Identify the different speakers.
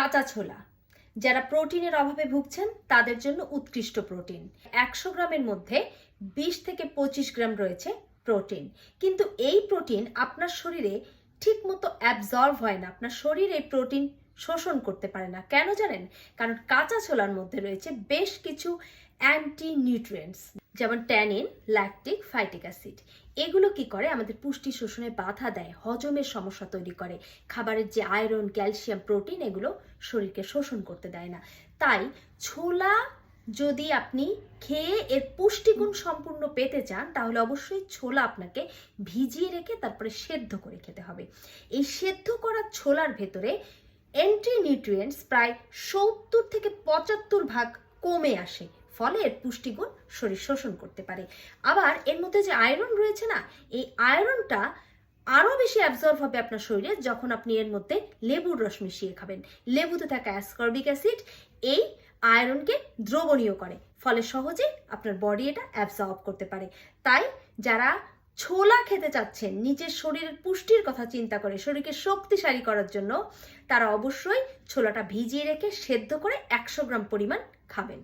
Speaker 1: কাঁচা ছোলা যারা প্রোটিনের অভাবে ভুগছেন তাদের জন্য উৎকৃষ্ট প্রোটিন। 100 গ্রামের মধ্যে 20 থেকে 25 গ্রাম রয়েছে প্রোটিন, কিন্তু এই প্রোটিন আপনার শরীরে ঠিকমতো অ্যাবজর্ব হয় না, আপনার শরীর এই প্রোটিন শোষণ করতে পারে না। কেন জানেন? কারণ কাঁচা ছোলার মধ্যে রয়েছে বেশ কিছু অ্যান্টি নিউট্রিয়েন্টস, যেমন ট্যানিন, ল্যাকটিক, ফাইটিক অ্যাসিড। এগুলো কি করে? আমাদের পুষ্টি শোষণে বাধা দেয়, হজমের সমস্যা তৈরি করে। খাবারের যে আয়রন, ক্যালসিয়াম, প্রোটিন এগুলো শরীরকে শোষণ করতে দেয় না। তাই ছোলা যদি আপনি খেয়ে এর পুষ্টিগুণ সম্পূর্ণ পেতে চান, তাহলে অবশ্যই ছোলা আপনাকে ভিজিয়ে রেখে তারপরে সেদ্ধ করে খেতে হবে। এই সেদ্ধ করা ছোলার ভেতরে অ্যান্টি নিউট্রিয়েন্টস প্রায় 70 থেকে 75 ভাগ কমে আসে, ফলে এর পুষ্টিগুণ শরীর শোষণ করতে পারে। আবার এর মধ্যে যে আয়রন রয়েছে না, এই আয়রনটা আরও বেশি অ্যাবজর্ব হবে আপনার শরীরে যখন আপনি এর মধ্যে লেবুর রস মিশিয়ে খাবেন। লেবুতে থাকা অ্যাসকর্বিক অ্যাসিড এই আয়রনকে দ্রবণীয় করে, ফলে সহজে আপনার বডি এটা অ্যাবজর্ব করতে পারে। তাই যারা ছোলা খেতে চাচ্ছেন নিজের শরীরের পুষ্টির কথা চিন্তা করে, শরীরকে শক্তিশালী করার জন্য, তারা অবশ্যই ছোলাটা ভিজিয়ে রেখে সেদ্ধ করে 100 গ্রাম পরিমাণ খাবেন।